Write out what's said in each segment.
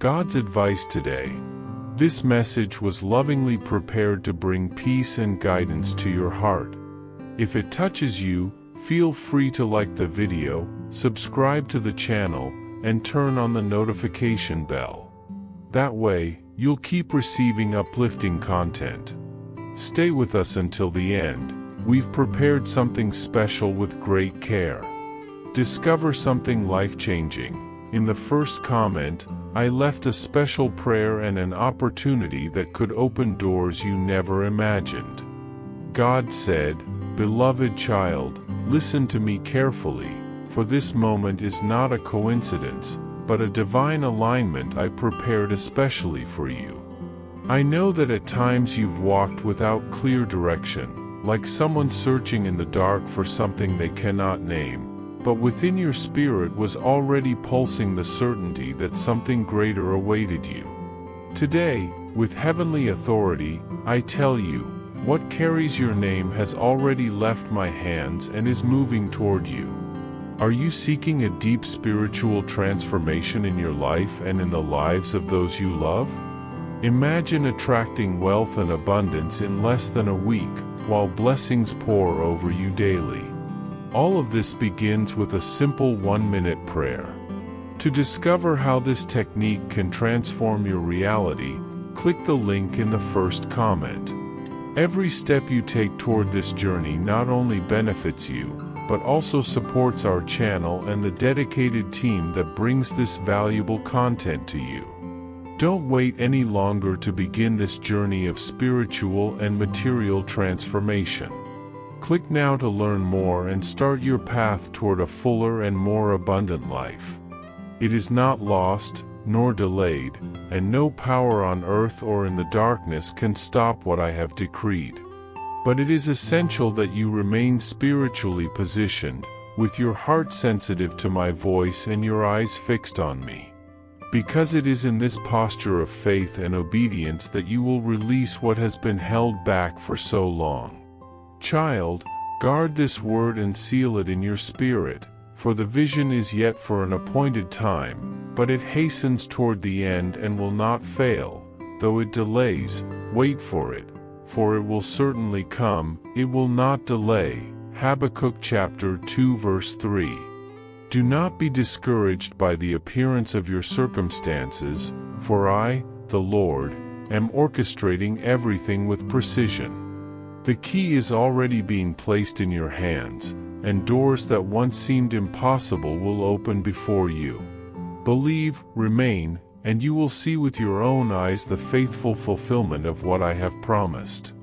God's advice today. This message was lovingly prepared to bring peace and guidance to your heart. If it touches you, feel free to like the video, subscribe to the channel, and turn on the notification bell. That way, you'll keep receiving uplifting content. Stay with us until the end. We've prepared something special with great care. Discover something life-changing. In the first comment, I left a special prayer and an opportunity that could open doors you never imagined. God said, "Beloved child, listen to me carefully, for this moment is not a coincidence, but a divine alignment I prepared especially for you. I know that at times you've walked without clear direction, like someone searching in the dark for something they cannot name, but within your spirit was already pulsing the certainty that something greater awaited you. Today, with heavenly authority, I tell you, what carries your name has already left my hands and is moving toward you. Are you seeking a deep spiritual transformation in your life and in the lives of those you love? Imagine attracting wealth and abundance in less than a week, while blessings pour over you daily. All of this begins with a simple 1-minute prayer. To discover how this technique can transform your reality, click the link in the first comment. Every step you take toward this journey not only benefits you, but also supports our channel and the dedicated team that brings this valuable content to you. Don't wait any longer to begin this journey of spiritual and material transformation. Click now to learn more and start your path toward a fuller and more abundant life. It is not lost, nor delayed, and no power on earth or in the darkness can stop what I have decreed. But it is essential that you remain spiritually positioned, with your heart sensitive to my voice and your eyes fixed on me. Because it is in this posture of faith and obedience that you will release what has been held back for so long. Child, guard this word and seal it in your spirit, for the vision is yet for an appointed time, but it hastens toward the end and will not fail. Though it delays, wait for it will certainly come, it will not delay. Habakkuk chapter 2 verse 3. Do not be discouraged by the appearance of your circumstances, for I, the Lord, am orchestrating everything with precision. The key is already being placed in your hands, and doors that once seemed impossible will open before you. Believe, remain, and you will see with your own eyes the faithful fulfillment of what I have promised.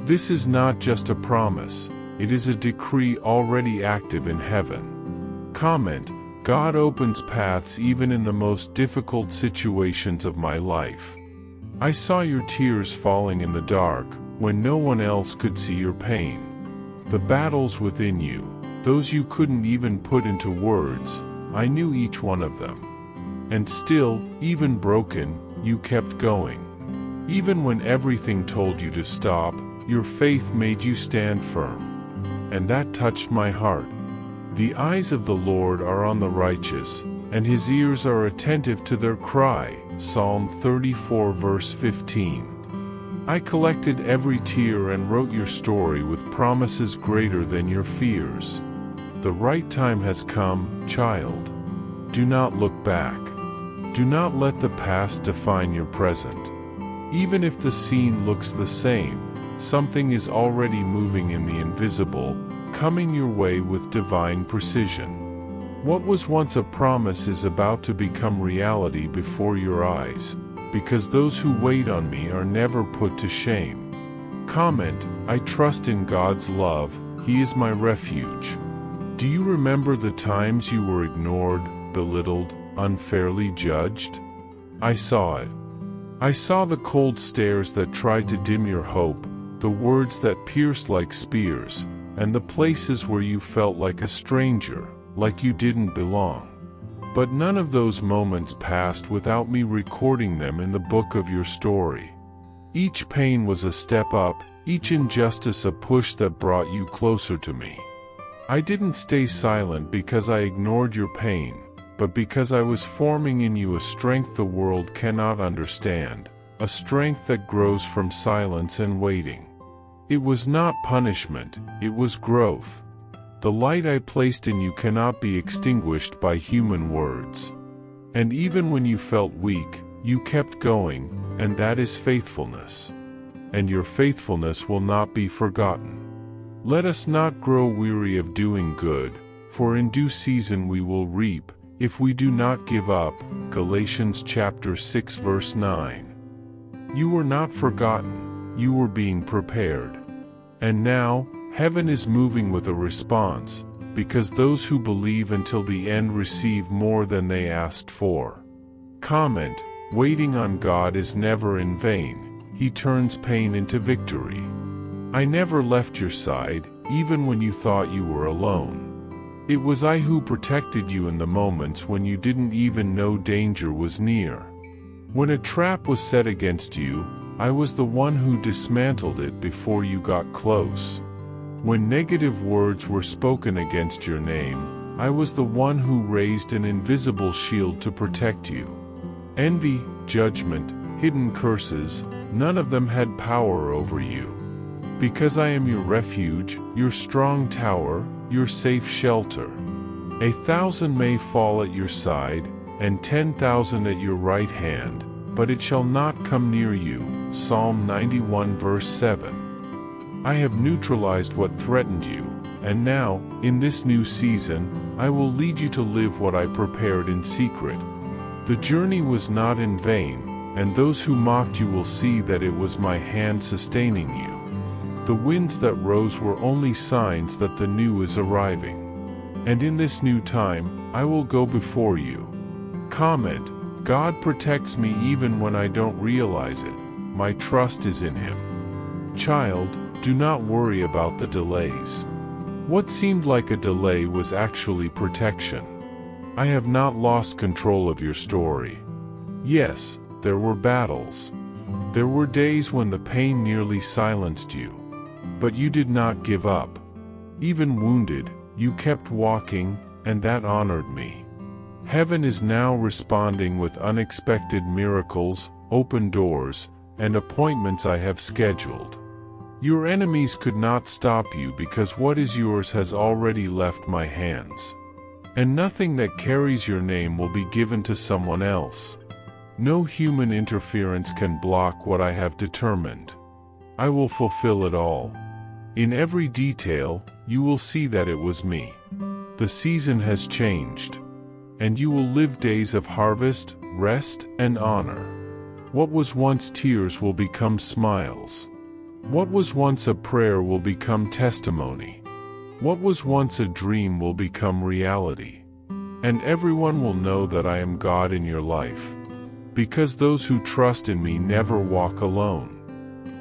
This is not just a promise, it is a decree already active in heaven. Comment, God opens paths even in the most difficult situations of my life. I saw your tears falling in the dark, when no one else could see your pain. The battles within you, those you couldn't even put into words, I knew each one of them. And still, even broken, you kept going. Even when everything told you to stop, your faith made you stand firm. And that touched my heart. The eyes of the Lord are on the righteous, and his ears are attentive to their cry. Psalm 34 verse 15. I collected every tear and wrote your story with promises greater than your fears. The right time has come, child. Do not look back. Do not let the past define your present. Even if the scene looks the same, something is already moving in the invisible, coming your way with divine precision. What was once a promise is about to become reality before your eyes, because those who wait on me are never put to shame. Comment, I trust in God's love, He is my refuge. Do you remember the times you were ignored, belittled, unfairly judged? I saw it. I saw the cold stares that tried to dim your hope, the words that pierced like spears, and the places where you felt like a stranger, like you didn't belong. But none of those moments passed without me recording them in the book of your story. Each pain was a step up, each injustice a push that brought you closer to me. I didn't stay silent because I ignored your pain, but because I was forming in you a strength the world cannot understand, a strength that grows from silence and waiting. It was not punishment, it was growth. The light I placed in you cannot be extinguished by human words. And even when you felt weak, you kept going, and that is faithfulness. And your faithfulness will not be forgotten. Let us not grow weary of doing good, for in due season we will reap, if we do not give up. Galatians chapter 6 verse 9. You were not forgotten, you were being prepared. And now, heaven is moving with a response, because those who believe until the end receive more than they asked for. Comment: waiting on God is never in vain, He turns pain into victory. I never left your side, even when you thought you were alone. It was I who protected you in the moments when you didn't even know danger was near. When a trap was set against you, I was the one who dismantled it before you got close. When negative words were spoken against your name, I was the one who raised an invisible shield to protect you. Envy, judgment, hidden curses, none of them had power over you. Because I am your refuge, your strong tower, your safe shelter. 1,000 may fall at your side, and 10,000 at your right hand, but it shall not come near you. Psalm 91 verse 7. I have neutralized what threatened you, and now, in this new season, I will lead you to live what I prepared in secret. The journey was not in vain, and those who mocked you will see that it was my hand sustaining you. The winds that rose were only signs that the new is arriving. And in this new time, I will go before you. Comment: God protects me even when I don't realize it. My trust is in Him. Child, do not worry about the delays. What seemed like a delay was actually protection. I have not lost control of your story. Yes, there were battles. There were days when the pain nearly silenced you. But you did not give up. Even wounded, you kept walking, and that honored me. Heaven is now responding with unexpected miracles, open doors, and appointments I have scheduled. Your enemies could not stop you because what is yours has already left my hands. And nothing that carries your name will be given to someone else. No human interference can block what I have determined. I will fulfill it all. In every detail, you will see that it was me. The season has changed. And you will live days of harvest, rest, and honor. What was once tears will become smiles. What was once a prayer will become testimony. What was once a dream will become reality. And everyone will know that I am God in your life. Because those who trust in me never walk alone.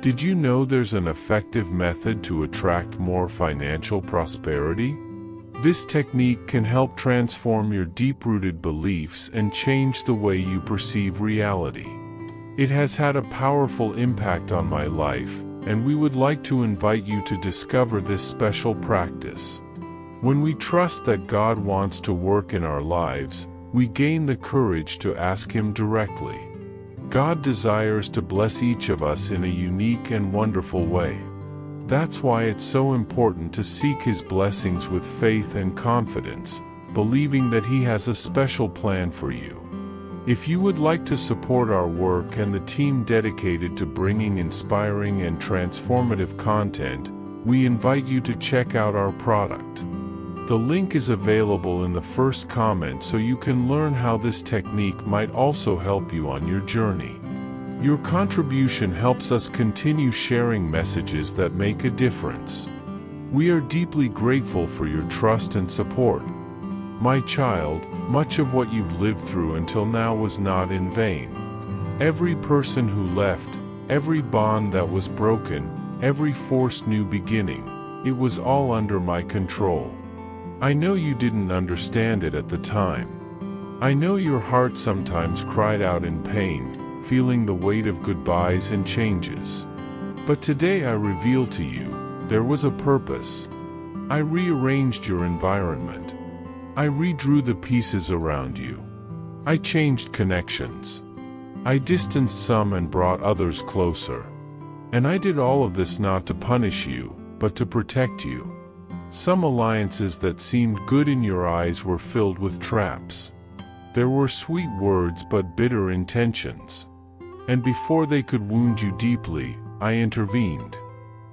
Did you know there's an effective method to attract more financial prosperity? This technique can help transform your deep-rooted beliefs and change the way you perceive reality. It has had a powerful impact on my life, and we would like to invite you to discover this special practice. When we trust that God wants to work in our lives, we gain the courage to ask Him directly. God desires to bless each of us in a unique and wonderful way. That's why it's so important to seek His blessings with faith and confidence, believing that He has a special plan for you. If you would like to support our work and the team dedicated to bringing inspiring and transformative content, we invite you to check out our product. The link is available in the first comment so you can learn how this technique might also help you on your journey. Your contribution helps us continue sharing messages that make a difference. We are deeply grateful for your trust and support. My child, much of what you've lived through until now was not in vain. Every person who left, every bond that was broken, every forced new beginning, it was all under my control. I know you didn't understand it at the time. I know your heart sometimes cried out in pain, feeling the weight of goodbyes and changes. But today I reveal to you, there was a purpose. I rearranged your environment. I redrew the pieces around you. I changed connections. I distanced some and brought others closer. And I did all of this not to punish you, but to protect you. Some alliances that seemed good in your eyes were filled with traps. There were sweet words but bitter intentions. And before they could wound you deeply, I intervened.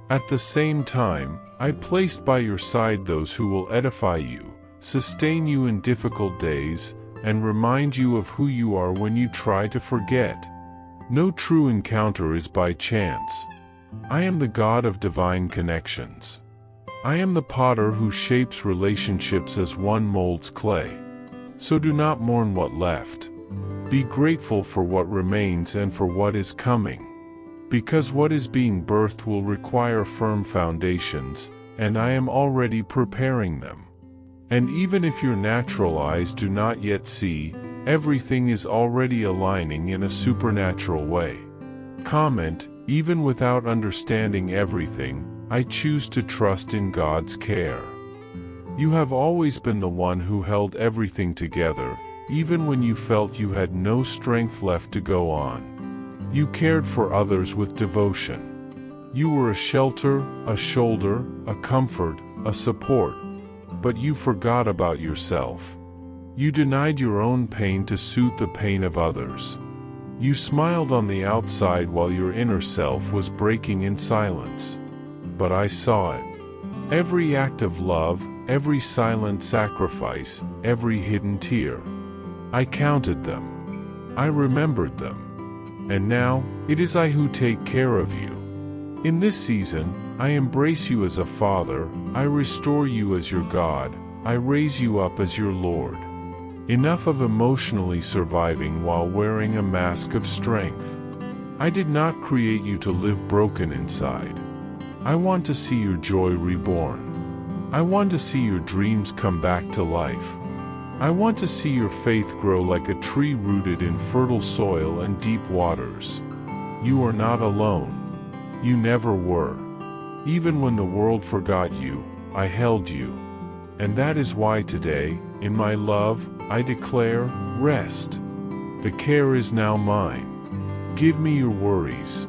At the same time, I placed by your side those who will edify you, sustain you in difficult days, and remind you of who you are when you try to forget. No true encounter is by chance. I am the God of divine connections. I am the potter who shapes relationships as one molds clay. So do not mourn what left. Be grateful for what remains and for what is coming. Because what is being birthed will require firm foundations, and I am already preparing them. And even if your natural eyes do not yet see, everything is already aligning in a supernatural way. Comment, even without understanding everything, I choose to trust in God's care. You have always been the one who held everything together, even when you felt you had no strength left to go on. You cared for others with devotion. You were a shelter, a shoulder, a comfort, a support. But you forgot about yourself. You denied your own pain to suit the pain of others. You smiled on the outside while your inner self was breaking in silence. But I saw it. Every act of love, every silent sacrifice, every hidden tear. I counted them. I remembered them. And now, it is I who take care of you. In this season, I embrace you as a father, I restore you as your God, I raise you up as your Lord. Enough of emotionally surviving while wearing a mask of strength. I did not create you to live broken inside. I want to see your joy reborn. I want to see your dreams come back to life. I want to see your faith grow like a tree rooted in fertile soil and deep waters. You are not alone. You never were. Even when the world forgot you, I held you. And that is why today, in my love, I declare, rest. The care is now mine. Give me your worries.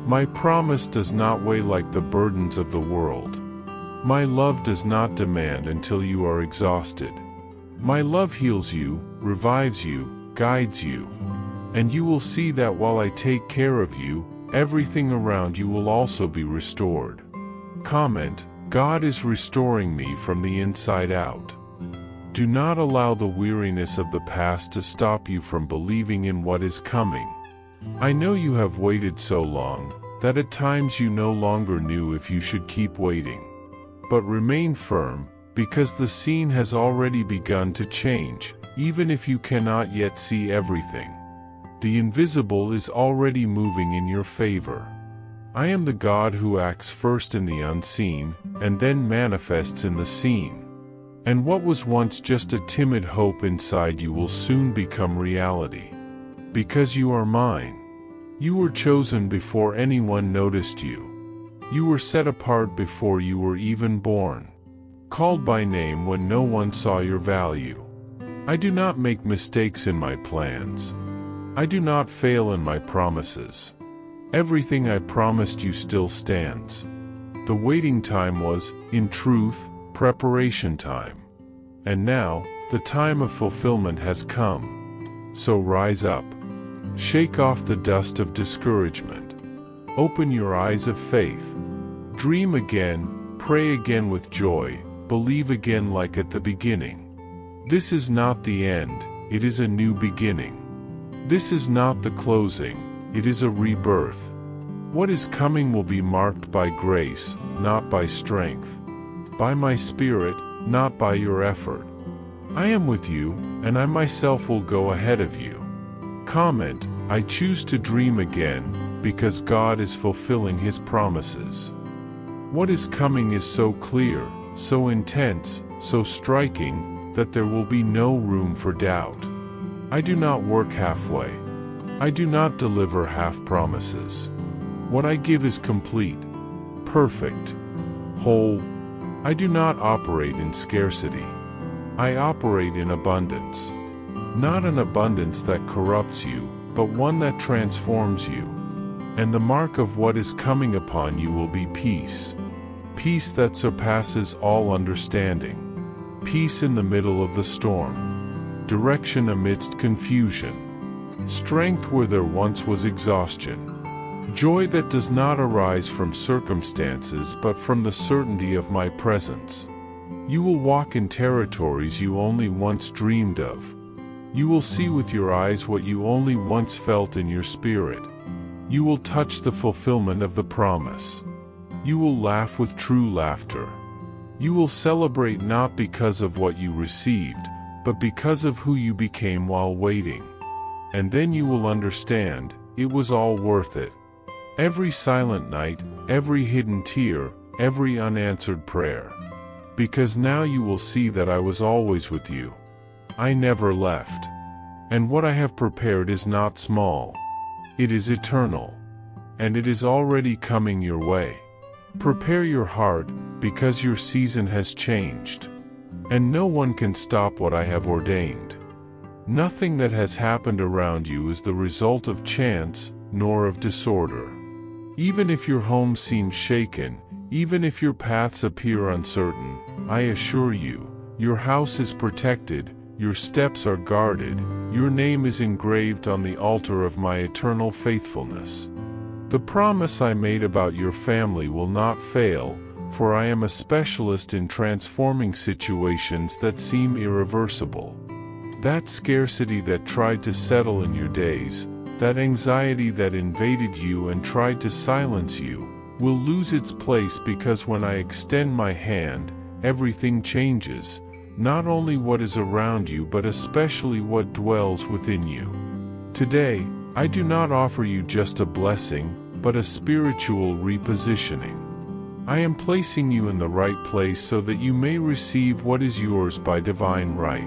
My promise does not weigh like the burdens of the world. My love does not demand until you are exhausted. My love heals you, revives you, guides you. And you will see that while I take care of you, everything around you will also be restored. Comment, God is restoring me from the inside out. Do not allow the weariness of the past to stop you from believing in what is coming. I know you have waited so long, that at times you no longer knew if you should keep waiting. But remain firm, because the scene has already begun to change, even if you cannot yet see everything. The invisible is already moving in your favor. I am the God who acts first in the unseen, and then manifests in the seen. And what was once just a timid hope inside you will soon become reality. Because you are mine. You were chosen before anyone noticed you. You were set apart before you were even born. Called by name when no one saw your value. I do not make mistakes in my plans. I do not fail in my promises. Everything I promised you still stands. The waiting time was, in truth, preparation time. And now, the time of fulfillment has come. So rise up. Shake off the dust of discouragement. Open your eyes of faith. Dream again, pray again with joy, believe again like at the beginning. This is not the end, it is a new beginning. This is not the closing, it is a rebirth. What is coming will be marked by grace, not by strength. By my spirit, not by your effort. I am with you, and I myself will go ahead of you. Comment, I choose to dream again, because God is fulfilling His promises. What is coming is so clear, so intense, so striking, that there will be no room for doubt. I do not work halfway. I do not deliver half promises. What I give is complete, perfect, whole. I do not operate in scarcity. I operate in abundance. Not an abundance that corrupts you, but one that transforms you. And the mark of what is coming upon you will be peace. Peace that surpasses all understanding. Peace in the middle of the storm. Direction amidst confusion. Strength where there once was exhaustion. Joy that does not arise from circumstances but from the certainty of my presence. You will walk in territories you only once dreamed of. You will see with your eyes what you only once felt in your spirit. You will touch the fulfillment of the promise. You will laugh with true laughter. You will celebrate not because of what you received, but because of who you became while waiting. And then you will understand, it was all worth it. Every silent night, every hidden tear, every unanswered prayer. Because now you will see that I was always with you. I never left. And what I have prepared is not small. It is eternal. And it is already coming your way. Prepare your heart, because your season has changed. And no one can stop what I have ordained. Nothing that has happened around you is the result of chance, nor of disorder. Even if your home seems shaken, even if your paths appear uncertain, I assure you, your house is protected, your steps are guarded, your name is engraved on the altar of my eternal faithfulness. The promise I made about your family will not fail, for I am a specialist in transforming situations that seem irreversible. That scarcity that tried to settle in your days, that anxiety that invaded you and tried to silence you, will lose its place because when I extend my hand, everything changes, not only what is around you but especially what dwells within you. Today, I do not offer you just a blessing, but a spiritual repositioning. I am placing you in the right place so that you may receive what is yours by divine right.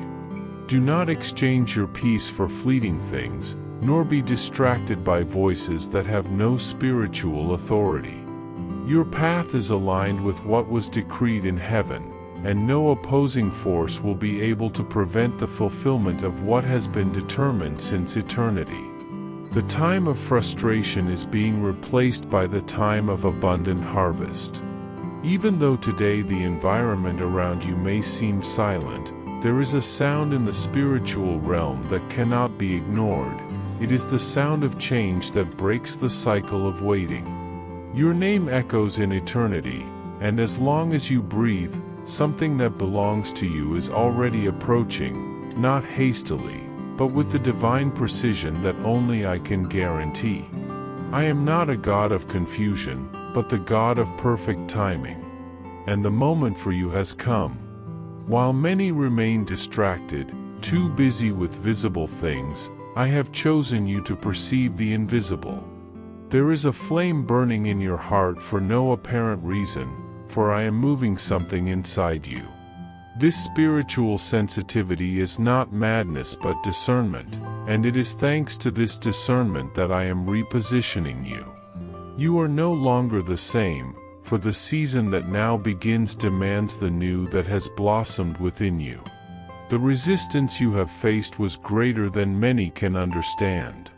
Do not exchange your peace for fleeting things, nor be distracted by voices that have no spiritual authority. Your path is aligned with what was decreed in heaven, and no opposing force will be able to prevent the fulfillment of what has been determined since eternity. The time of frustration is being replaced by the time of abundant harvest. Even though today the environment around you may seem silent, there is a sound in the spiritual realm that cannot be ignored. It is the sound of change that breaks the cycle of waiting. Your name echoes in eternity, and as long as you breathe, something that belongs to you is already approaching, not hastily, but with the divine precision that only I can guarantee. I am not a God of confusion, but the God of perfect timing. And the moment for you has come. While many remain distracted, too busy with visible things, I have chosen you to perceive the invisible. There is a flame burning in your heart for no apparent reason, for I am moving something inside you. This spiritual sensitivity is not madness but discernment, and it is thanks to this discernment that I am repositioning you. You are no longer the same, for the season that now begins demands the new that has blossomed within you. The resistance you have faced was greater than many can understand.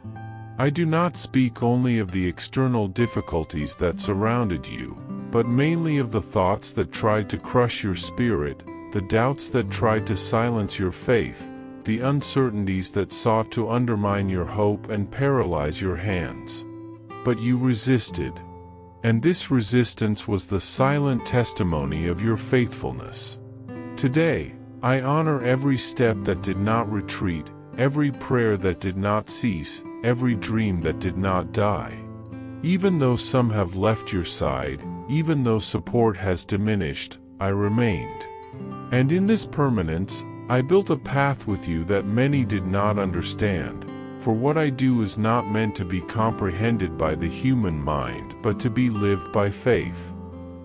I do not speak only of the external difficulties that surrounded you, but mainly of the thoughts that tried to crush your spirit, the doubts that tried to silence your faith, the uncertainties that sought to undermine your hope and paralyze your hands. But you resisted. And this resistance was the silent testimony of your faithfulness. Today, I honor every step that did not retreat, every prayer that did not cease, every dream that did not die. Even though some have left your side, even though support has diminished, I remained. And in this permanence, I built a path with you that many did not understand. For what I do is not meant to be comprehended by the human mind, but to be lived by faith.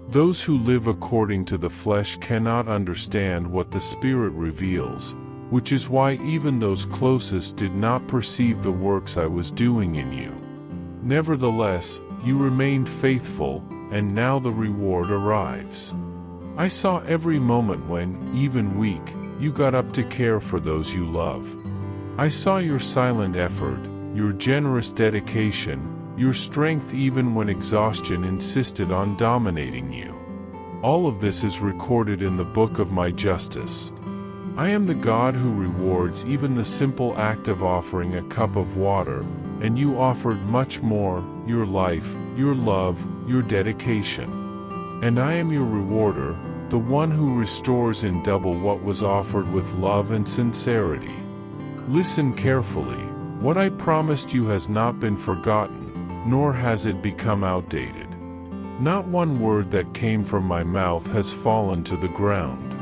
Those who live according to the flesh cannot understand what the Spirit reveals, which is why even those closest did not perceive the works I was doing in you. Nevertheless, you remained faithful, and now the reward arrives. I saw every moment when, even weak, you got up to care for those you love. I saw your silent effort, your generous dedication, your strength even when exhaustion insisted on dominating you. All of this is recorded in the book of my justice. I am the God who rewards even the simple act of offering a cup of water, and you offered much more, your life, your love, your dedication. And I am your rewarder, the one who restores in double what was offered with love and sincerity. Listen carefully. What I promised you has not been forgotten, nor has it become outdated. Not one word that came from my mouth has fallen to the ground.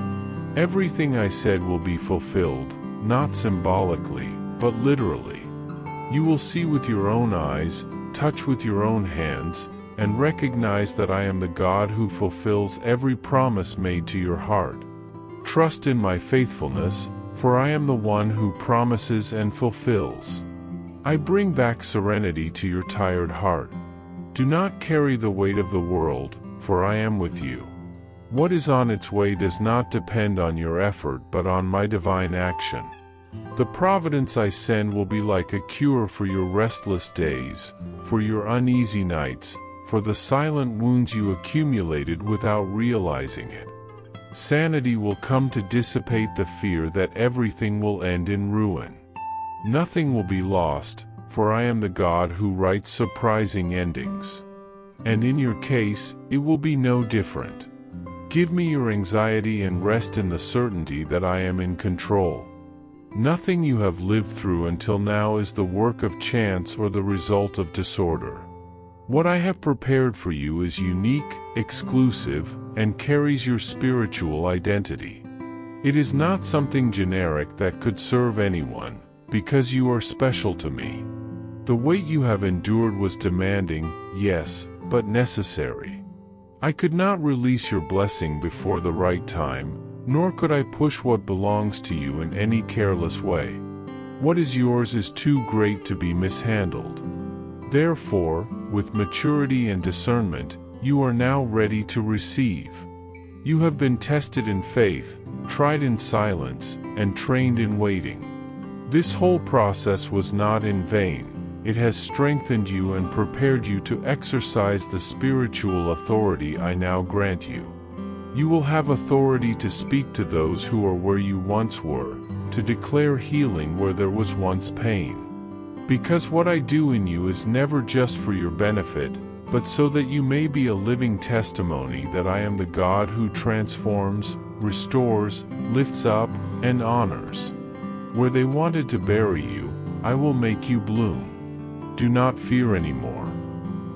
Everything I said will be fulfilled, not symbolically, but literally. You will see with your own eyes, touch with your own hands, and recognize that I am the God who fulfills every promise made to your heart. Trust in my faithfulness, for I am the one who promises and fulfills. I bring back serenity to your tired heart. Do not carry the weight of the world, for I am with you. What is on its way does not depend on your effort but on my divine action. The providence I send will be like a cure for your restless days, for your uneasy nights, for the silent wounds you accumulated without realizing it. Sanity will come to dissipate the fear that everything will end in ruin. Nothing will be lost, for I am the God who writes surprising endings. And in your case, it will be no different. Give me your anxiety and rest in the certainty that I am in control. Nothing you have lived through until now is the work of chance or the result of disorder. What I have prepared for you is unique, exclusive, and carries your spiritual identity. It is not something generic that could serve anyone, because you are special to me. The weight you have endured was demanding, yes, but necessary. I could not release your blessing before the right time, nor could I push what belongs to you in any careless way. What is yours is too great to be mishandled. Therefore, with maturity and discernment, you are now ready to receive. You have been tested in faith, tried in silence, and trained in waiting. This whole process was not in vain. It has strengthened you and prepared you to exercise the spiritual authority I now grant you. You will have authority to speak to those who are where you once were, to declare healing where there was once pain. Because what I do in you is never just for your benefit, but so that you may be a living testimony that I am the God who transforms, restores, lifts up, and honors. Where they wanted to bury you, I will make you bloom. Do not fear anymore.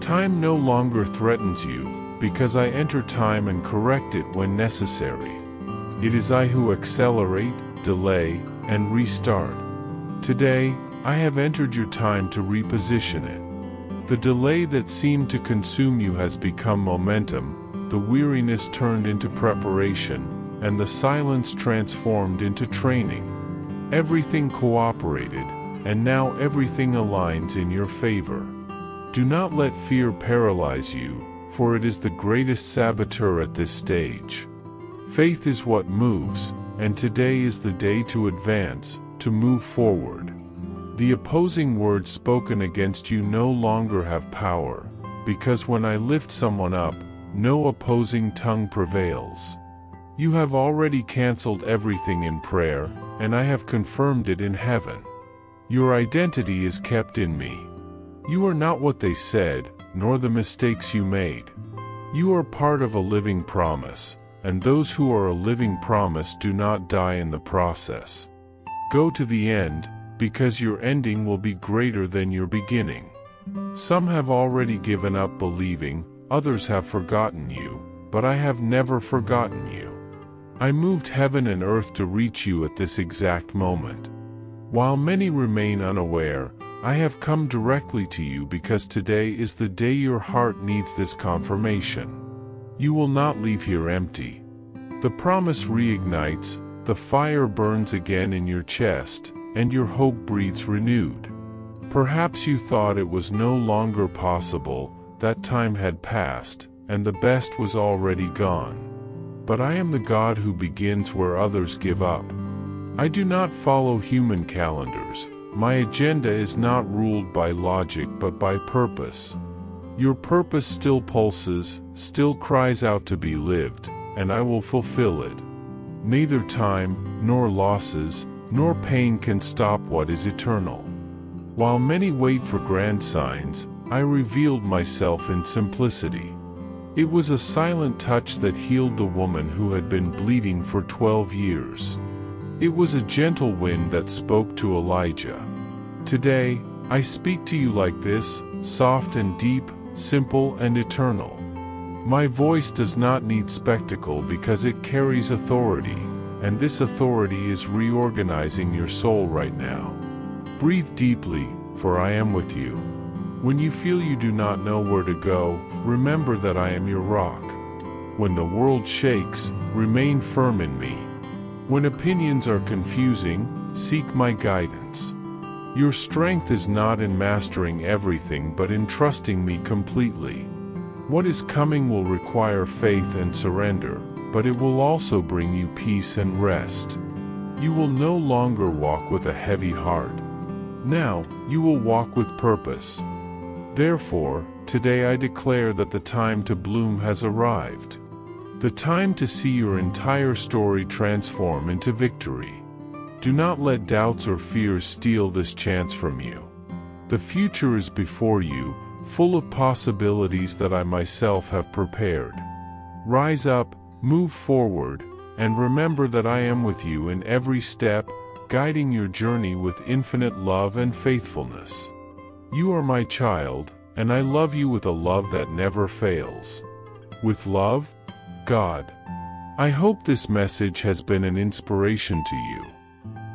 Time no longer threatens you, because I enter time and correct it when necessary. It is I who accelerate, delay, and restart. Today, I have entered your time to reposition it. The delay that seemed to consume you has become momentum, the weariness turned into preparation, and the silence transformed into training. Everything cooperated, and now everything aligns in your favor. Do not let fear paralyze you, for it is the greatest saboteur at this stage. Faith is what moves, and today is the day to advance, to move forward. The opposing words spoken against you no longer have power, because when I lift someone up, no opposing tongue prevails. You have already canceled everything in prayer, and I have confirmed it in heaven. Your identity is kept in me. You are not what they said, nor the mistakes you made. You are part of a living promise, and those who are a living promise do not die in the process. Go to the end, because your ending will be greater than your beginning. Some have already given up believing, others have forgotten you, but I have never forgotten you. I moved heaven and earth to reach you at this exact moment. While many remain unaware, I have come directly to you because today is the day your heart needs this confirmation. You will not leave here empty. The promise reignites, the fire burns again in your chest, and your hope breathes renewed. Perhaps you thought it was no longer possible, that time had passed, and the best was already gone. But I am the God who begins where others give up, I do not follow human calendars. My agenda is not ruled by logic but by purpose. Your purpose still pulses, still cries out to be lived, and I will fulfill it. Neither time, nor losses, nor pain can stop what is eternal. While many wait for grand signs, I revealed myself in simplicity. It was a silent touch that healed the woman who had been bleeding for 12 years. It was a gentle wind that spoke to Elijah. Today, I speak to you like this, soft and deep, simple and eternal. My voice does not need spectacle because it carries authority, and this authority is reorganizing your soul right now. Breathe deeply, for I am with you. When you feel you do not know where to go, remember that I am your rock. When the world shakes, remain firm in me. When opinions are confusing, seek my guidance. Your strength is not in mastering everything but in trusting me completely. What is coming will require faith and surrender, but it will also bring you peace and rest. You will no longer walk with a heavy heart. Now, you will walk with purpose. Therefore, today I declare that the time to bloom has arrived. The time to see your entire story transform into victory. Do not let doubts or fears steal this chance from you. The future is before you, full of possibilities that I myself have prepared. Rise up, move forward, and remember that I am with you in every step, guiding your journey with infinite love and faithfulness. You are my child, and I love you with a love that never fails. With love, God. I hope this message has been an inspiration to you.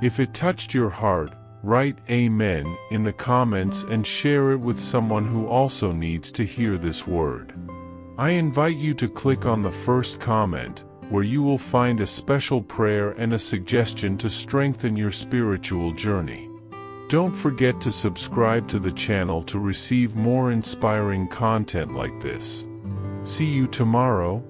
If it touched your heart, write Amen in the comments and share it with someone who also needs to hear this word. I invite you to click on the first comment, where you will find a special prayer and a suggestion to strengthen your spiritual journey. Don't forget to subscribe to the channel to receive more inspiring content like this. See you tomorrow.